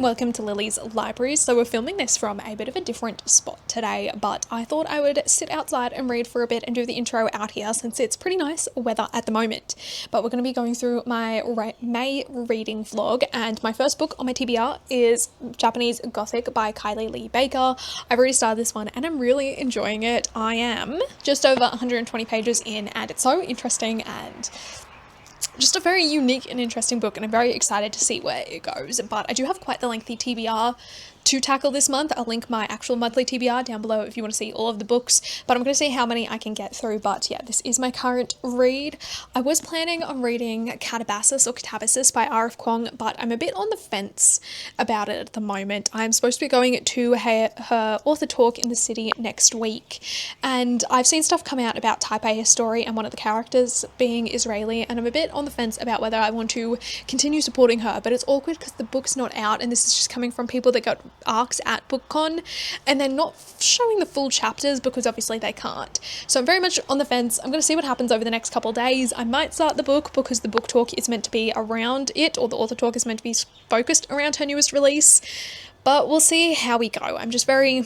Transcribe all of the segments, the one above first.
welcome to Lily's Library. So we're filming this from a bit of a different spot today, but I thought I would sit outside and read for a bit and do the intro out here since it's pretty nice weather at the moment. But we're going to be going through my May reading vlog, and my first book on my TBR is Japanese Gothic by Kylie Lee Baker. I've already started this one and I'm really enjoying it. I am just over 120 pages in and it's so interesting and just a very unique and interesting book, and I'm very excited to see where it goes. But I do have quite the lengthy TBR to tackle this month. I'll link my actual monthly TBR down below if you want to see all of the books, but I'm going to see how many I can get through. But yeah, this is my current read. I was planning on reading Catabasis by R.F. Kuang, but I'm a bit on the fence about it at the moment. I'm supposed to be going to her author talk in the city next week, and I've seen stuff come out about Taipei Story and one of the characters being Israeli, and I'm a bit on the fence about whether I want to continue supporting her. But it's awkward because the book's not out, and this is just coming from people that got arcs at BookCon and they're not showing the full chapters because obviously they can't. So I'm very much on the fence. I'm going to see what happens over the next couple of days. I might start the book because the book talk is meant to be around it, or the author talk is meant to be focused around her newest release, but we'll see how we go. I'm just very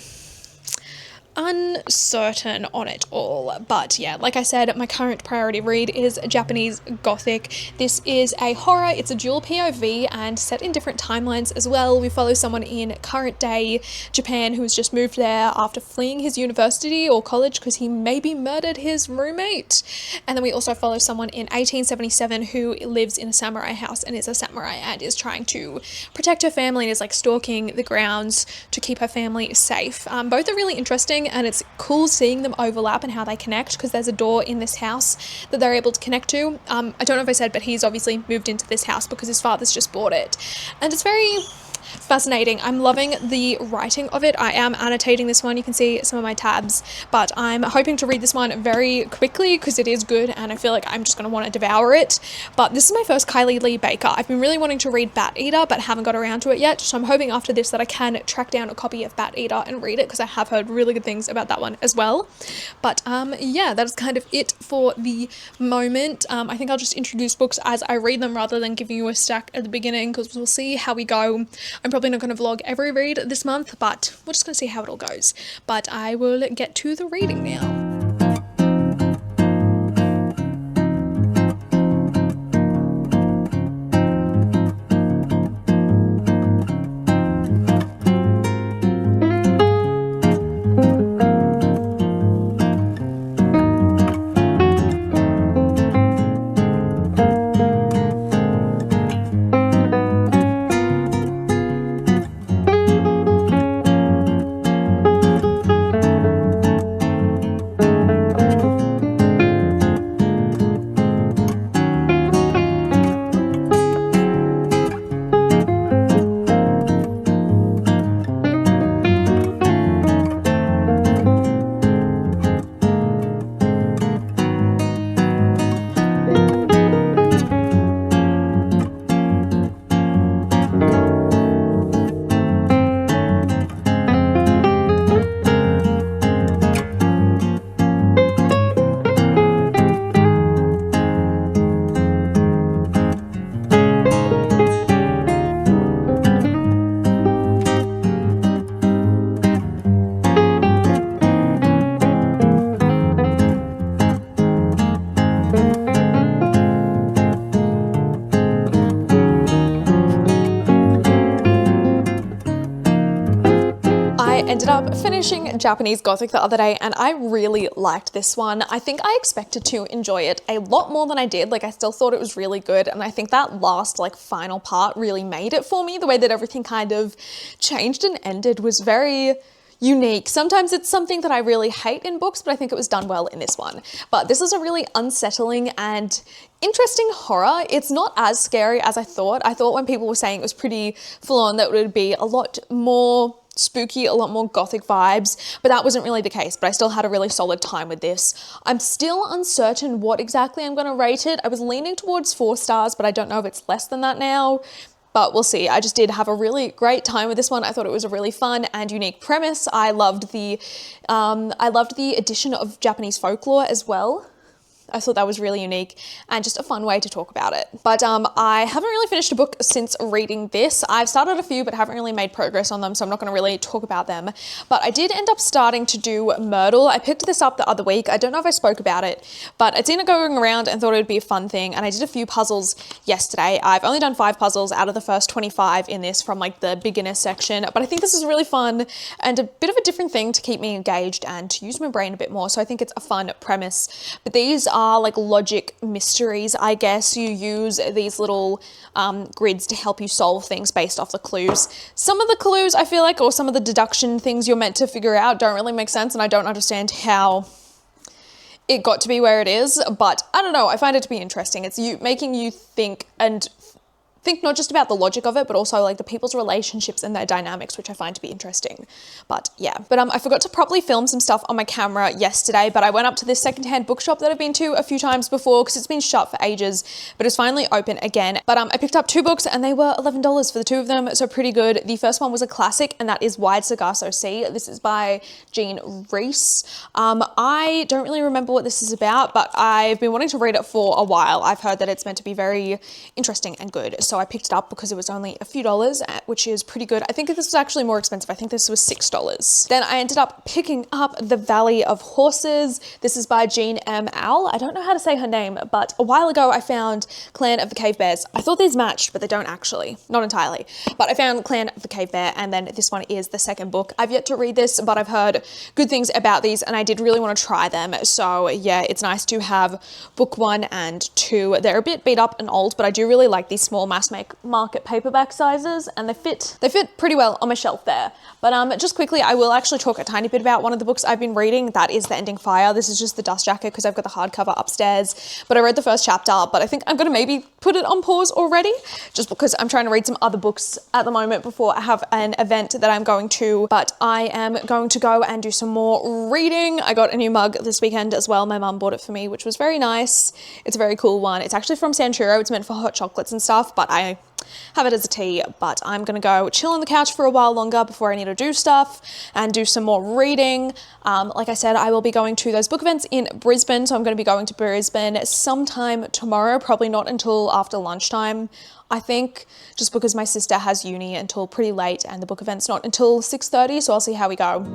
uncertain on it all. But yeah, like I said, my current priority read is Japanese Gothic. This is a horror. It's a dual POV and set in different timelines as well. We follow someone in current day Japan who has just moved there after fleeing his university or college because he maybe murdered his roommate. And then we also follow someone in 1877 who lives in a samurai house and is a samurai and is trying to protect her family and is like stalking the grounds to keep her family safe. Both are really interesting, and it's cool seeing them overlap and how they connect because there's a door in this house that they're able to connect to. I don't know if I said, but he's obviously moved into this house because his father's just bought it, and it's very fascinating. I'm loving the writing of it. I am annotating this one. You can see some of my tabs, but I'm hoping to read this one very quickly because it is good and I feel like I'm just going to want to devour it. But this is my first Kylie Lee Baker. I've been really wanting to read Bat Eater but haven't got around to it yet, so I'm hoping after this that I can track down a copy of Bat Eater and read it because I have heard really good things about that one as well. But yeah, that is kind of it for the moment. I think I'll just introduce books as I read them rather than giving you a stack at the beginning because we'll see how we go. I'm probably not going to vlog every read this month, but we're just going to see how it all goes. But I will get to the reading now. Ended up finishing Japanese Gothic the other day and I really liked this one. I think I expected to enjoy it a lot more than I did. Like, I still thought it was really good, and I think that last final part really made it for me. The way that everything kind of changed and ended was very unique. Sometimes it's something that I really hate in books, but I think it was done well in this one. But this is a really unsettling and interesting horror. It's not as scary as I thought. I thought when people were saying it was pretty full on that it would be a lot more spooky, a lot more gothic vibes, but that wasn't really the case. But I still had a really solid time with this. I'm still uncertain what exactly I'm going to rate it. I was leaning towards 4 stars, but I don't know if it's less than that now. But we'll see. I just did have a really great time with this one. I thought it was a really fun and unique premise. I loved the addition of Japanese folklore as well. I thought that was really unique and just a fun way to talk about it. But I haven't really finished a book since reading this. I've started a few but haven't really made progress on them, so I'm not going to really talk about them. But I did end up starting to do Myrtle. I picked this up the other week. I don't know if I spoke about it, but I'd seen it going around and thought it would be a fun thing, and I did a few puzzles yesterday. I've only done 5 puzzles out of the first 25 in this from like the beginner section, but I think this is really fun and a bit of a different thing to keep me engaged and to use my brain a bit more, so I think it's a fun premise. But these are like logic mysteries, I guess. You use these little grids to help you solve things based off the clues. Some of the clues, I feel like, or some of the deduction things you're meant to figure out don't really make sense, and I don't understand how it got to be where it is, but I don't know, I find it to be interesting. It's making you think not just about the logic of it, but also like the people's relationships and their dynamics, which I find to be interesting. But yeah, I forgot to properly film some stuff on my camera yesterday, but I went up to this secondhand bookshop that I've been to a few times before because it's been shut for ages, but it's finally open again. But I picked up 2 books and they were $11 for the 2 of them, so pretty good. The first one was a classic, and that is Wide Sargasso Sea. This is by Jean Reese. I don't really remember what this is about, but I've been wanting to read it for a while. I've heard that it's meant to be very interesting and good, so I picked it up because it was only a few dollars, which is pretty good. I think this was actually more expensive. I think this was $6. Then I ended up picking up The Valley of Horses. This is by Jean M. Al. I don't know how to say her name, but a while ago I found Clan of the Cave Bears. I thought these matched, but they don't actually. Not entirely. But I found Clan of the Cave Bear, and then this one is the second book. I've yet to read this, but I've heard good things about these, and I did really want to try them. So yeah, it's nice to have book 1 and 2. They're a bit beat up and old, but I do really like these small mass market paperback sizes, and they fit pretty well on my shelf there. But just quickly, I will actually talk a tiny bit about one of the books I've been reading. That is The Ending Fire. This is just the dust jacket because I've got the hardcover upstairs, but I read the first chapter, but I think I'm gonna maybe put it on pause already just because I'm trying to read some other books at the moment before I have an event that I'm going to. But I am going to go and do some more reading. I got a new mug this weekend as well. My mum bought it for me, which was very nice. It's a very cool one. It's actually from Sanchuro. It's meant for hot chocolates and stuff, but I have it as a tea. But I'm gonna go chill on the couch for a while longer before I need to do stuff and do some more reading. Like I said, I will be going to those book events in Brisbane, so I'm going to be going to Brisbane sometime tomorrow, probably not until after lunchtime, I think, just because my sister has uni until pretty late and the book event's not until 6:30, so I'll see how we go.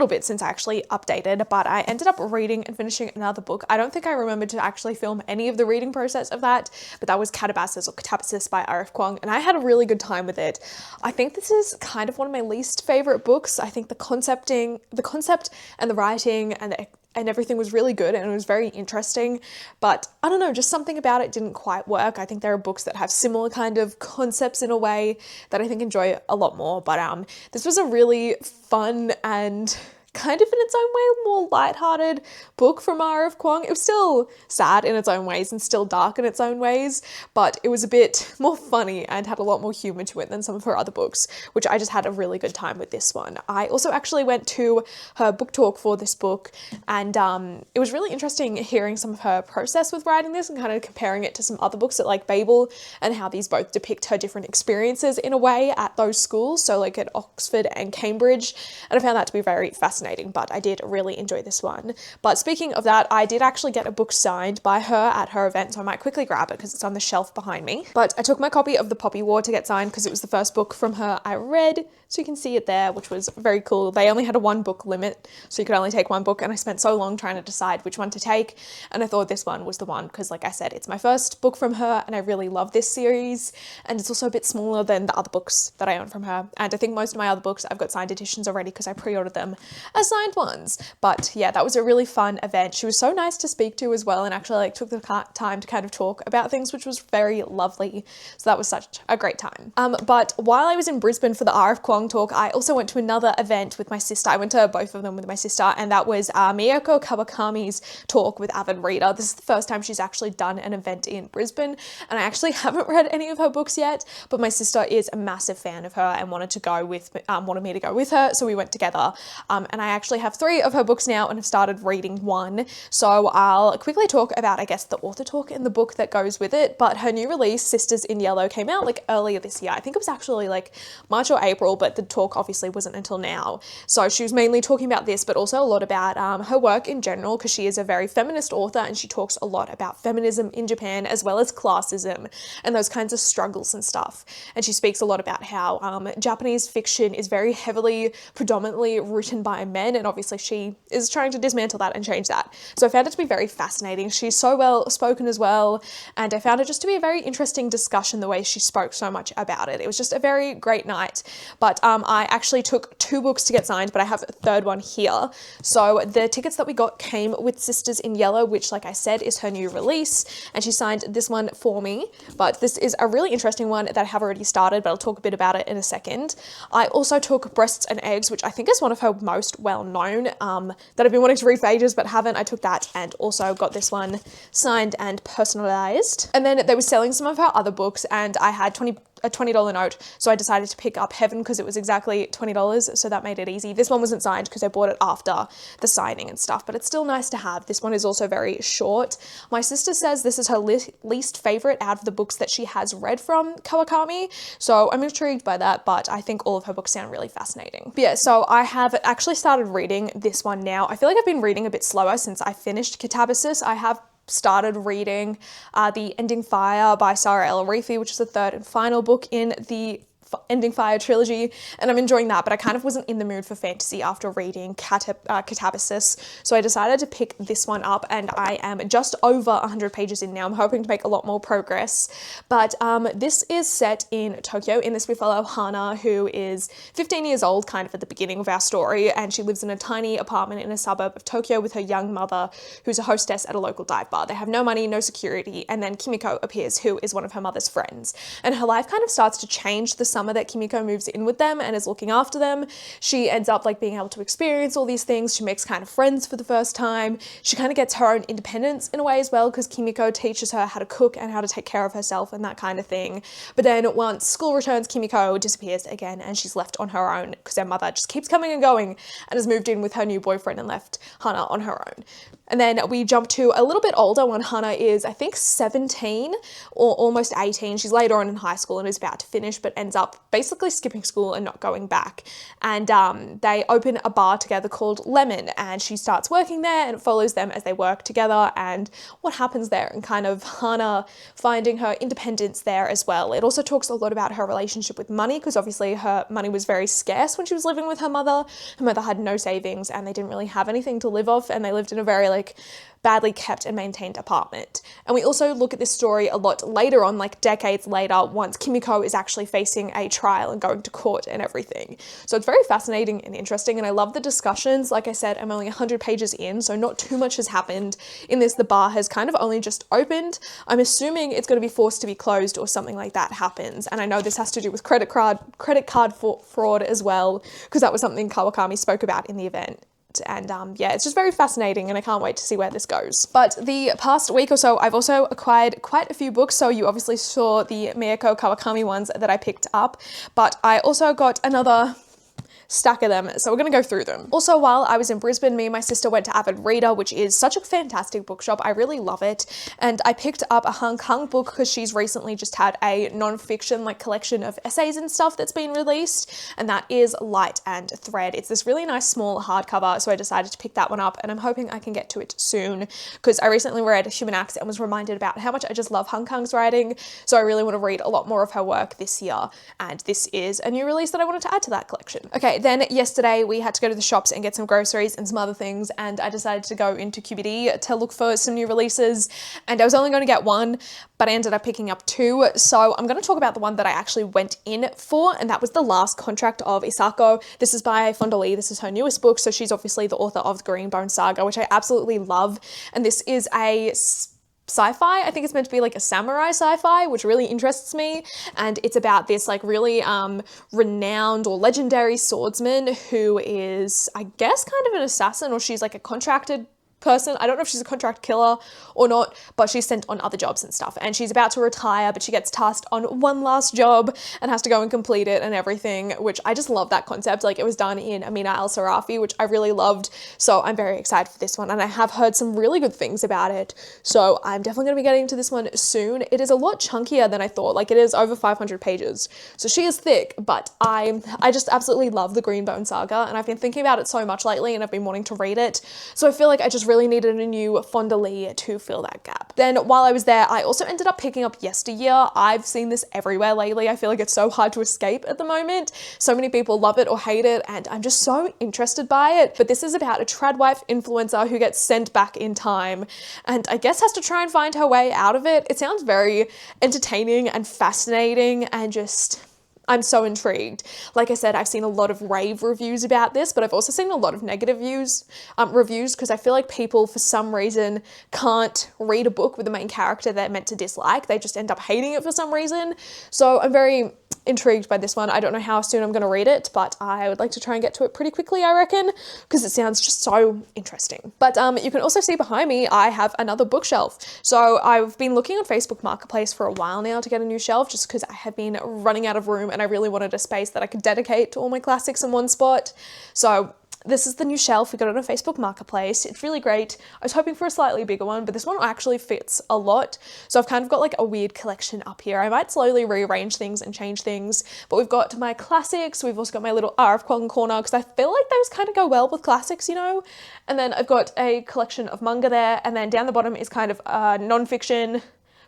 Bit since I actually updated, but I ended up reading and finishing another book. I don't think I remembered to actually film any of the reading process of that, but that was Catabasis by R.F. Kuang, and I had a really good time with it. I think this is kind of one of my least favorite books. I think the concept and the writing and everything was really good, and it was very interesting, but I don't know, just something about it didn't quite work. I think there are books that have similar kind of concepts in a way that I think enjoy a lot more, but this was a really fun and kind of in its own way more lighthearted book from R.F. Kuang. It was still sad in its own ways and still dark in its own ways, but it was a bit more funny and had a lot more humor to it than some of her other books, which I just had a really good time with this one. I also actually went to her book talk for this book, and it was really interesting hearing some of her process with writing this and kind of comparing it to some other books at like Babel, and how these both depict her different experiences in a way at those schools, so like at Oxford and Cambridge, and I found that to be very fascinating fascinating, but I did really enjoy this one. But speaking of that, I did actually get a book signed by her at her event, so I might quickly grab it because it's on the shelf behind me. But I took my copy of The Poppy War to get signed because it was the first book from her I read, so you can see it there, which was very cool. They only had a 1 book limit, so you could only take 1 book, and I spent so long trying to decide which one to take, and I thought this one was the one because, like I said, it's my first book from her, and I really love this series, and it's also a bit smaller than the other books that I own from her, and I think most of my other books I've got signed editions already because I pre-ordered them as signed ones. But yeah, that was a really fun event. She was so nice to speak to as well, and actually like took the time to kind of talk about things, which was very lovely. So that was such a great time. But while I was in Brisbane for the RF Kwong talk, I also went to another event with my sister. I went to both of them with my sister, and that was Miyako Kawakami's talk with Avid Reader. This is the first time she's actually done an event in Brisbane, and I actually haven't read any of her books yet, but my sister is a massive fan of her and wanted me to go with her, so we went together. And I actually have 3 of her books now and have started reading 1. So I'll quickly talk about, I guess, the author talk in the book that goes with it. But her new release, Sisters in Yellow, came out like earlier this year. I think it was actually like March or April, but the talk obviously wasn't until now. So she was mainly talking about this, but also a lot about her work in general, because she is a very feminist author and she talks a lot about feminism in Japan as well as classism and those kinds of struggles and stuff. And she speaks a lot about how Japanese fiction is very heavily, predominantly written by men, and obviously she is trying to dismantle that and change that. So I found it to be very fascinating. She's so well spoken as well, and I found it just to be a very interesting discussion the way she spoke so much about it. It was just a very great night. But I actually took 2 books to get signed, but I have a 3rd one here. So the tickets that we got came with Sisters in Yellow, which, like I said, is her new release, and she signed this one for me. But this is a really interesting one that I have already started, but I'll talk a bit about it in a second. I also took Breasts and Eggs, which I think is one of her most well-known, that I've been wanting to read for ages but haven't. I took that and also got this one signed and personalized. And then they were selling some of her other books, and I had a $20 note, so I decided to pick up Heaven because it was exactly $20, so that made it easy. This one wasn't signed because I bought it after the signing and stuff, but it's still nice to have. This one is also very short. My sister says this is her least favorite out of the books that she has read from Kawakami, so I'm intrigued by that, but I think all of her books sound really fascinating. But yeah, so I have actually started reading this one now. I feel like I've been reading a bit slower since I finished Katabasis. I have started reading The Ending Fire by Sarah El-Arifi, which is the 3rd and final book in the Ending Fire trilogy, and I'm enjoying that, but I kind of wasn't in the mood for fantasy after reading Katabasis, so I decided to pick this one up, and I am just over 100 pages in now. I'm hoping to make a lot more progress, but this is set in Tokyo. In this we follow Hana, who is 15 years old, kind of at the beginning of our story, and she lives in a tiny apartment in a suburb of Tokyo with her young mother, who's a hostess at a local dive bar. They have no money, no security, and then Kimiko appears, who is one of her mother's friends, and her life kind of starts to change the summer that Kimiko moves in with them and is looking after them. She ends up like being able to experience all these things. She makes kind of friends for the first time. She kind of gets her own independence in a way as well, because Kimiko teaches her how to cook and how to take care of herself and that kind of thing. But then once school returns, Kimiko disappears again and she's left on her own because her mother just keeps coming and going and has moved in with her new boyfriend and left Hana on her own. And then we jump to a little bit older when Hana is, I think, 17 or almost 18. She's later on in high school and is about to finish, but ends up basically skipping school and not going back. And they open a bar together called Lemon, and she starts working there, and it follows them as they work together and what happens there, and kind of Hana finding her independence there as well. It also talks a lot about her relationship with money, because obviously her money was very scarce when she was living with her mother. Her mother had no savings and they didn't really have anything to live off, and they lived in a very badly kept and maintained apartment. And we also look at this story a lot later on, like decades later, once Kimiko is actually facing a trial and going to court and everything. So it's very fascinating and interesting, and I love the discussions. Like I said, I'm only 100 pages in, so not too much has happened in this. The bar has kind of only just opened. I'm assuming it's going to be forced to be closed or something like that happens. And I know this has to do with credit card fraud as well, because that was something Kawakami spoke about in the event. And yeah, it's just very fascinating, and I can't wait to see where this goes. But the past week or so, I've also acquired quite a few books. So you obviously saw the Miyako Kawakami ones that I picked up, but I also got another stack of them, so we're going to go through them. Also, while I was in Brisbane, me and my sister went to Avid Reader, which is such a fantastic bookshop. I really love it. And I picked up a Hung Kang book because she's recently just had a non-fiction like collection of essays and stuff that's been released, and that is Light and Thread. It's this really nice small hardcover, so I decided to pick that one up, and I'm hoping I can get to it soon because I recently read Human Acts and was reminded about how much I just love Hung Kang's writing, so I really want to read a lot more of her work this year, and this is a new release that I wanted to add to that collection. Okay, then yesterday we had to go to the shops and get some groceries and some other things, and I decided to go into QBD to look for some new releases, and I was only going to get one, but I ended up picking up two. So I'm going to talk about the one that I actually went in for, and that was The Last Contract of Isako. This is by Fonda Lee. This is her newest book, so she's obviously the author of the Greenbone Saga, which I absolutely love, and this is a sci-fi. I think it's meant to be like a samurai sci-fi, which really interests me, and it's about this like really renowned or legendary swordsman who is, I guess, kind of an assassin, or she's like a contracted person. I don't know if she's a contract killer or not, but she's sent on other jobs and stuff, and she's about to retire, but she gets tasked on one last job and has to go and complete it and everything, which I just love that concept. Like, it was done in Amina al-Sarafi, which I really loved, so I'm very excited for this one, and I have heard some really good things about it, so I'm definitely going to be getting to this one soon. It is a lot chunkier than I thought. Like, it is over 500 pages, so she is thick, but I just absolutely love the Greenbone Saga, and I've been thinking about it so much lately, and I've been wanting to read it, so I feel like I just really needed a new Fonda Lee to fill that gap. Then while I was there, I also ended up picking up Yesteryear. I've seen this everywhere lately. I feel like it's so hard to escape at the moment. So many people love it or hate it, and I'm just so interested by it. But this is about a tradwife influencer who gets sent back in time and I guess has to try and find her way out of it. It sounds very entertaining and fascinating, and just, I'm so intrigued. Like I said, I've seen a lot of rave reviews about this, but I've also seen a lot of negative reviews because I feel like people, for some reason, can't read a book with the main character they're meant to dislike. They just end up hating it for some reason. So I'm very intrigued by this one. I don't know how soon I'm going to read it, but I would like to try and get to it pretty quickly, I reckon, because it sounds just so interesting. But you can also see behind me, I have another bookshelf. So I've been looking on Facebook Marketplace for a while now to get a new shelf, just because I have been running out of room and I really wanted a space that I could dedicate to all my classics in one spot. So this is the new shelf. We got it on Facebook Marketplace. It's really great. I was hoping for a slightly bigger one, but this one actually fits a lot. So I've kind of got like a weird collection up here. I might slowly rearrange things and change things, but we've got my classics. We've also got my little RF Kwong corner, because I feel like those kind of go well with classics, you know? And then I've got a collection of manga there, and then down the bottom is kind of non-fiction,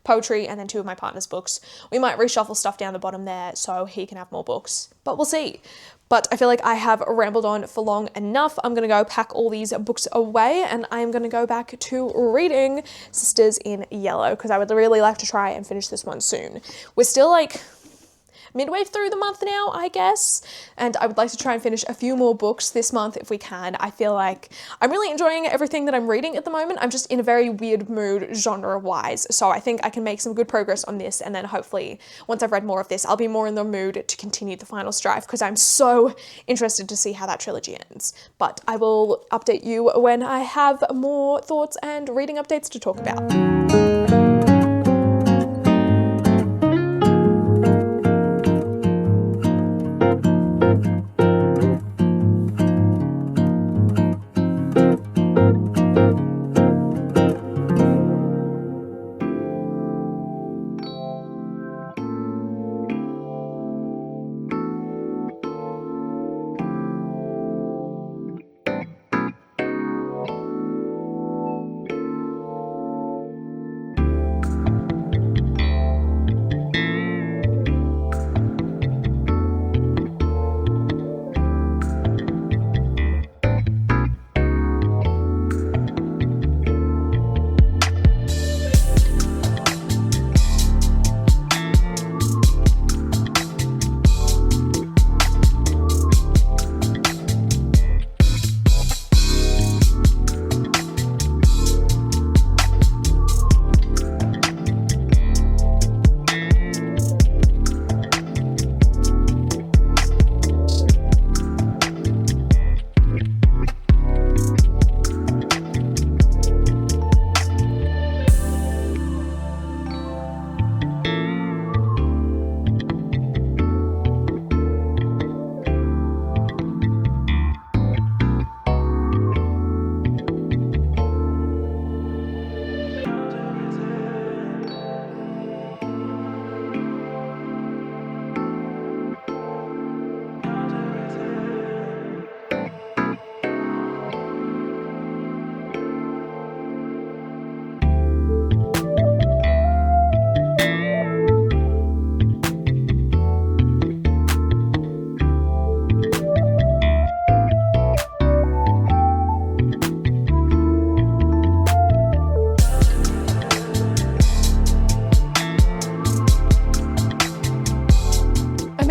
poetry, and then two of my partner's books. We might reshuffle stuff down the bottom there so he can have more books, but we'll see. But I feel like I have rambled on for long enough. I'm gonna go pack all these books away, and I'm gonna go back to reading Sisters in Yellow, because I would really like to try and finish this one soon. We're still like midway through the month now, I guess, and I would like to try and finish a few more books this month if we can. I feel like I'm really enjoying everything that I'm reading at the moment. I'm just in a very weird mood genre-wise, so I think I can make some good progress on this, and then hopefully once I've read more of this, I'll be more in the mood to continue the final strife, because I'm so interested to see how that trilogy ends. But I will update you when I have more thoughts and reading updates to talk about.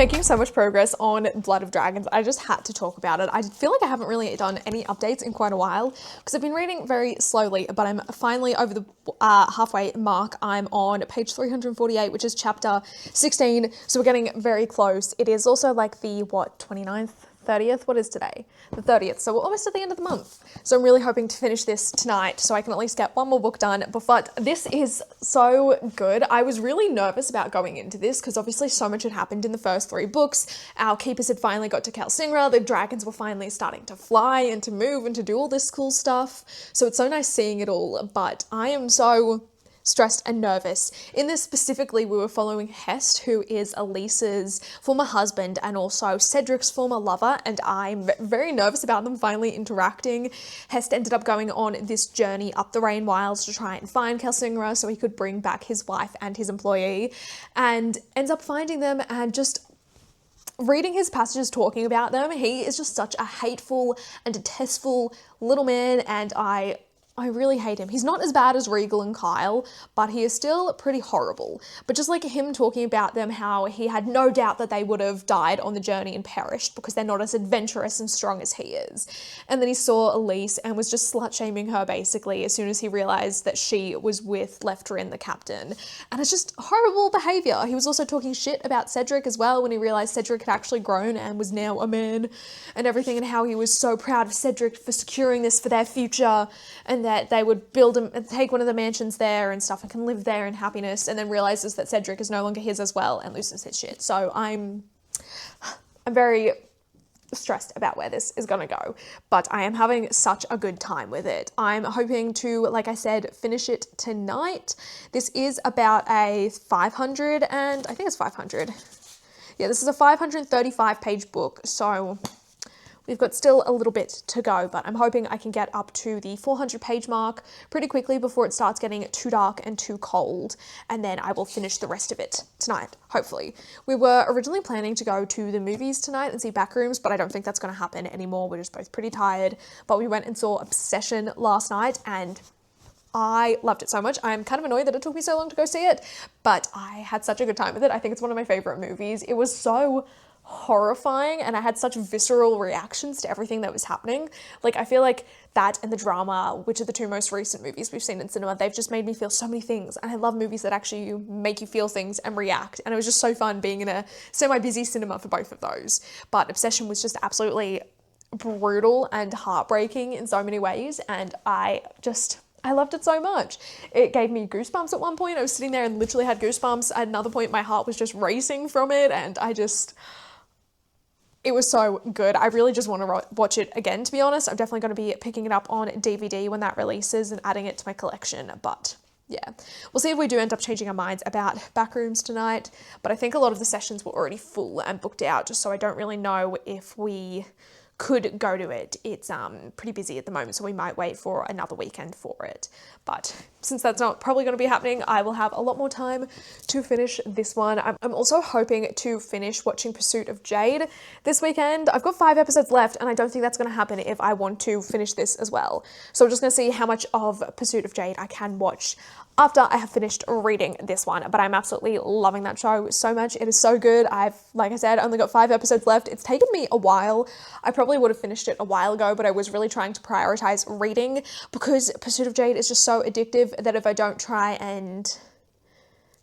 making so much progress on Blood of Dragons. I just had to talk about it. I feel like I haven't really done any updates in quite a while because I've been reading very slowly, but I'm finally over the halfway mark. I'm on page 348, which is chapter 16, so we're getting very close. It is also like the, 29th? 30th? What is today? The 30th. So we're almost at the end of the month. So I'm really hoping to finish this tonight so I can at least get one more book done. But this is so good. I was really nervous about going into this because obviously so much had happened in the first 3 books. Our keepers had finally got to Kalsingra. The dragons were finally starting to fly and to move and to do all this cool stuff. So it's so nice seeing it all. But I am so stressed and nervous. In this specifically, we were following Hest, who is Elise's former husband and also Cedric's former lover, and I'm very nervous about them finally interacting. Hest ended up going on this journey up the Rain Wilds to try and find Kalsingra so he could bring back his wife and his employee, and ends up finding them and just reading his passages talking about them. He is just such a hateful and detestful little man, and I really hate him. He's not as bad as Regal and Kyle, but he is still pretty horrible. But just like him talking about them, how he had no doubt that they would have died on the journey and perished because they're not as adventurous and strong as he is. And then he saw Elise and was just slut-shaming her basically as soon as he realised that she was with Lefterin, the captain. And it's just horrible behaviour. He was also talking shit about Cedric as well when he realised Cedric had actually grown and was now a man and everything, and how he was so proud of Cedric for securing this for their future, and that they would build and take one of the mansions there and stuff and can live there in happiness, and then realizes that Cedric is no longer his as well and loses his shit. So I'm very stressed about where this is gonna go, but I am having such a good time with it. I'm hoping to, like I said, finish it tonight. This is about a 500 and I think it's 500. Yeah, this is a 535 page book, so we've got still a little bit to go, but I'm hoping I can get up to the 400 page mark pretty quickly before it starts getting too dark and too cold, and then I will finish the rest of it tonight, hopefully. We were originally planning to go to the movies tonight and see Backrooms, but I don't think that's going to happen anymore. We're just both pretty tired, but we went and saw Obsession last night, and I loved it so much. I'm kind of annoyed that it took me so long to go see it, but I had such a good time with it. I think it's one of my favorite movies. It was so horrifying, and I had such visceral reactions to everything that was happening. Like, I feel like that and The Drama, which are the 2 most recent movies we've seen in cinema, they've just made me feel so many things, and I love movies that actually make you feel things and react, and it was just so fun being in a semi-busy cinema for both of those. But Obsession was just absolutely brutal and heartbreaking in so many ways, and I loved it so much. It gave me goosebumps at one point. I was sitting there and literally had goosebumps. At another point, my heart was just racing from it, and it was so good. I really just want to watch it again, to be honest. I'm definitely going to be picking it up on DVD when that releases and adding it to my collection. But yeah, we'll see if we do end up changing our minds about Backrooms tonight. But I think a lot of the sessions were already full and booked out, just so I don't really know if we could go to it. It's pretty busy at the moment, so we might wait for another weekend for it. But since that's not probably going to be happening, I will have a lot more time to finish this one. I'm also hoping to finish watching Pursuit of Jade this weekend. I've got 5 episodes left, and I don't think that's going to happen if I want to finish this as well. So I'm just going to see how much of Pursuit of Jade I can watch after I have finished reading this one. But I'm absolutely loving that show so much. It is so good. Like I said, only got 5 episodes left. It's taken me a while. I probably would have finished it a while ago, but I was really trying to prioritize reading because Pursuit of Jade is just so addictive that if I don't try and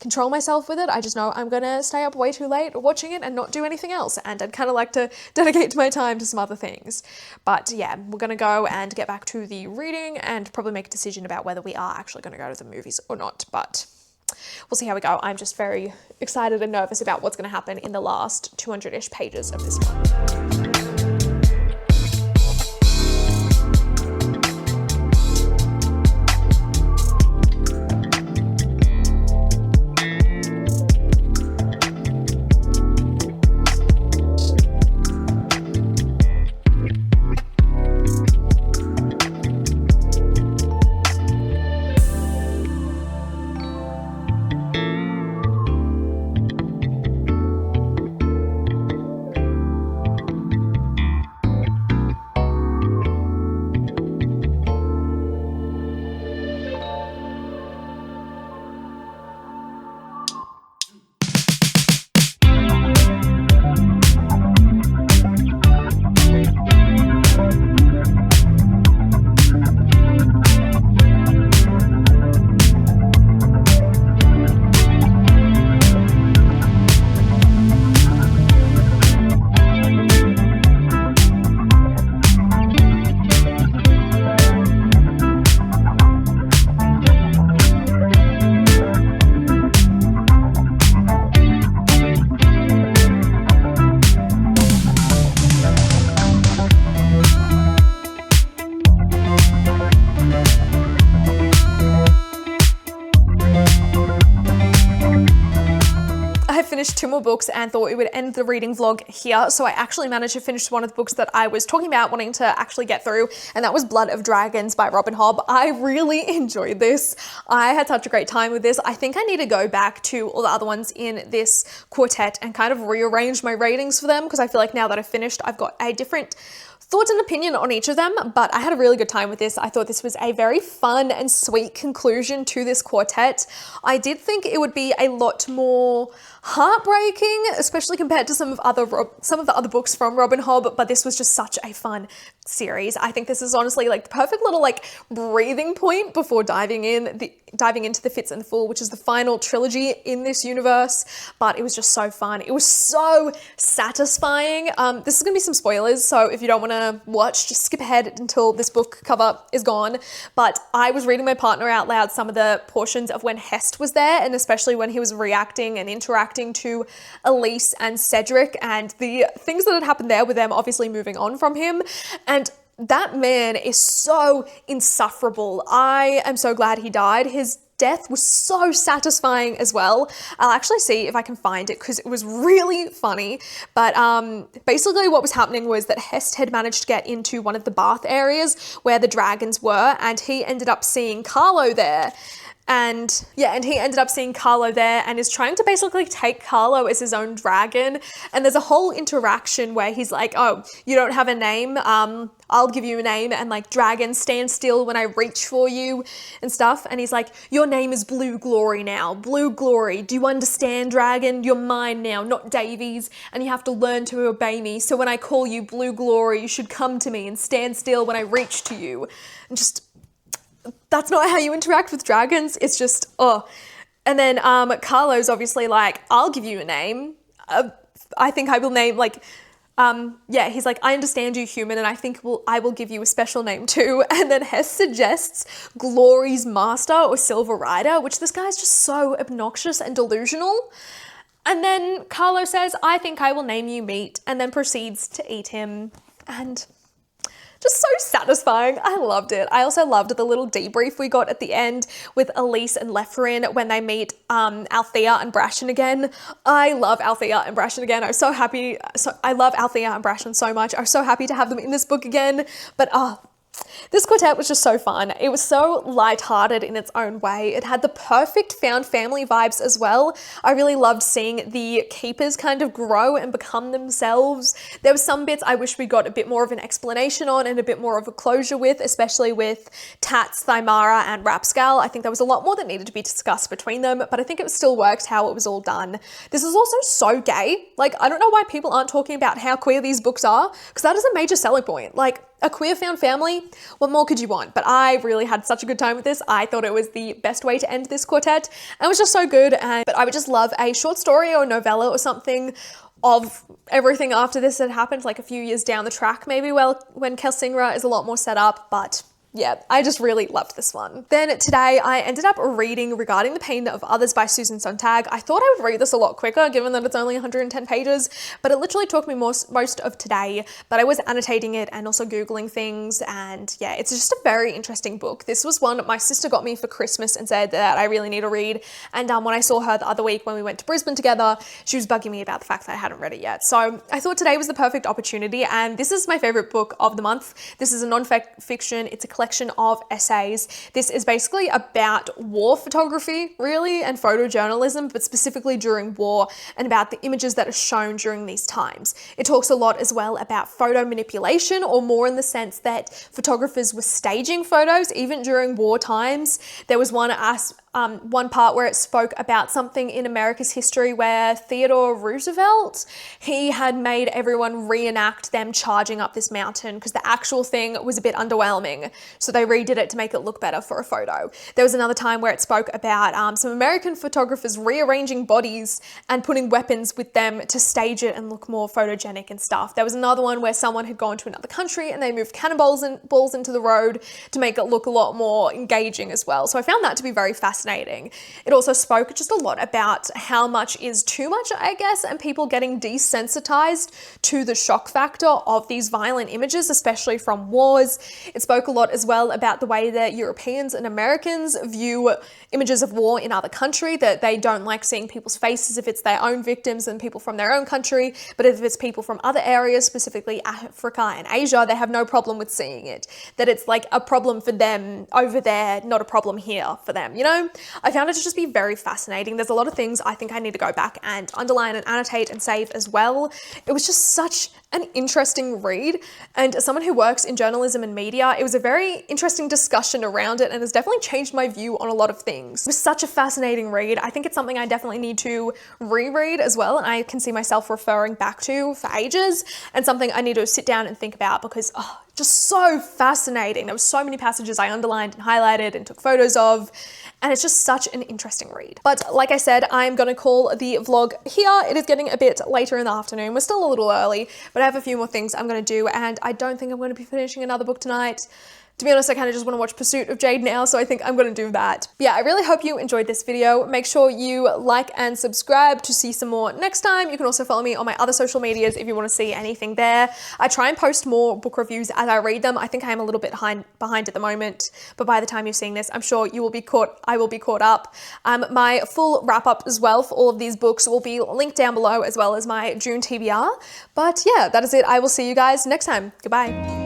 control myself with it, I just know I'm gonna stay up way too late watching it and not do anything else, and I'd kind of like to dedicate my time to some other things. But yeah, we're gonna go and get back to the reading and probably make a decision about whether we are actually gonna go to the movies or not, but we'll see how we go. I'm just very excited and nervous about what's gonna happen in the last 200-ish pages of this one. finished 2 more books and thought we would end the reading vlog here. So I actually managed to finish one of the books that I was talking about wanting to actually get through, and that was Blood of Dragons by Robin Hobb. I really enjoyed this. I had such a great time with this. I think I need to go back to all the other ones in this quartet and kind of rearrange my ratings for them, because I feel like now that I've finished, I've got a different thoughts and opinion on each of them, but I had a really good time with this. I thought this was a very fun and sweet conclusion to this quartet. I did think it would be a lot more heartbreaking, especially compared to some of the other books from Robin Hobb, but this was just such a fun series. I think this is honestly like the perfect little like breathing point before diving into The Fitz and the Fool, which is the final trilogy in this universe. But it was just so fun. It was so satisfying. This is gonna be some spoilers, so if you don't want to watch, just skip ahead until this book cover is gone. But I was reading my partner out loud some of the portions of when Hest was there, and especially when he was reacting and interacting to Elise and Cedric, and the things that had happened there with them obviously moving on from him. And that man is so insufferable. I am so glad he died. His death was so satisfying as well. I'll actually see if I can find it because it was really funny. But basically what was happening was that Hest had managed to get into one of the bath areas where the dragons were, and he ended up seeing Carlo there. And he ended up seeing Carlo there and is trying to basically take Carlo as his own dragon. And there's a whole interaction where he's like, oh, you don't have a name? I'll give you a name. And like, dragon, stand still when I reach for you and stuff. And he's like, your name is Blue Glory now. Blue Glory. Do you understand, dragon? You're mine now, not Davy's. And you have to learn to obey me. So when I call you Blue Glory, you should come to me and stand still when I reach to you. And just... that's not how you interact with dragons. It's just, oh. And then Carlo's obviously like, I'll give you a name. I think I will name, like, he's like, I understand you, human, and I think I will give you a special name too. And then Hess suggests Glory's Master or Silver Rider, which this guy's just so obnoxious and delusional. And then Carlo says, I think I will name you Meat, and then proceeds to eat him. And... just so satisfying. I loved it. I also loved the little debrief we got at the end with Elise and Lefferin when they meet Althea and Brashen again. I love Althea and Brashen again. I was so happy. I love Althea and Brashen so much. I was so happy to have them in this book again. But this quartet was just so fun. It was so lighthearted in its own way. It had the perfect found family vibes as well. I really loved seeing the keepers kind of grow and become themselves. There were some bits I wish we got a bit more of an explanation on and a bit more of a closure with, especially with Tats, Thymara, and Rapscal. I think there was a lot more that needed to be discussed between them, but I think it still worked how it was all done. This is also so gay. Like, I don't know why people aren't talking about how queer these books are, because that is a major selling point. Like, a queer found family, what more could you want? But I really had such a good time with this. I thought it was the best way to end this quartet. And it was just so good. But I would just love a short story or novella or something of everything after this had happened, like a few years down the track, maybe when Kelsingra is a lot more set up. But yeah, I just really loved this one. Then today I ended up reading Regarding the Pain of Others by Susan Sontag. I thought I would read this a lot quicker given that it's only 110 pages, but it literally took me most of today. But I was annotating it and also Googling things, and yeah, it's just a very interesting book. This was one my sister got me for Christmas and said that I really need to read. And when I saw her the other week when we went to Brisbane together, she was bugging me about the fact that I hadn't read it yet. So I thought today was the perfect opportunity, and this is my favorite book of the month. This is a non-fiction. It's a collection of essays. This is basically about war photography, really, and photojournalism, but specifically during war, and about the images that are shown during these times. It talks a lot as well about photo manipulation, or more in the sense that photographers were staging photos even during war times. There was one part where it spoke about something in America's history where Theodore Roosevelt, he had made everyone reenact them charging up this mountain because the actual thing was a bit underwhelming. So they redid it to make it look better for a photo. There was another time where it spoke about some American photographers rearranging bodies and putting weapons with them to stage it and look more photogenic and stuff. There was another one where someone had gone to another country and they moved cannonballs and balls into the road to make it look a lot more engaging as well. So I found that to be very fascinating. fascinating. It also spoke just a lot about how much is too much, I guess, and people getting desensitized to the shock factor of these violent images, especially from wars. It spoke a lot as well about the way that Europeans and Americans view images of war in other country, that they don't like seeing people's faces if it's their own victims and people from their own country, but if it's people from other areas, specifically Africa and Asia, they have no problem with seeing it. That it's like a problem for them over there, not a problem here for them, you know? I found it to just be very fascinating. There's a lot of things I think I need to go back and underline and annotate and save as well. It was just such an interesting read, and as someone who works in journalism and media, it was a very interesting discussion around it and has definitely changed my view on a lot of things. It was such a fascinating read. I think it's something I definitely need to reread as well, and I can see myself referring back to for ages, and something I need to sit down and think about because just so fascinating. There were so many passages I underlined and highlighted and took photos of, and it's just such an interesting read. But like I said, I'm gonna call the vlog here. It is getting a bit later in the afternoon. We're still a little early, but I have a few more things I'm gonna do, and I don't think I'm gonna be finishing another book tonight. To be honest, I kind of just want to watch Pursuit of Jade now, so I think I'm going to do that. But yeah, I really hope you enjoyed this video. Make sure you like and subscribe to see some more next time. You can also follow me on my other social medias if you want to see anything there. I try and post more book reviews as I read them. I think I am a little bit behind at the moment, but by the time you're seeing this, I'm sure I will be caught up. My full wrap up as well for all of these books will be linked down below, as well as my June TBR. But yeah, that is it. I will see you guys next time. Goodbye.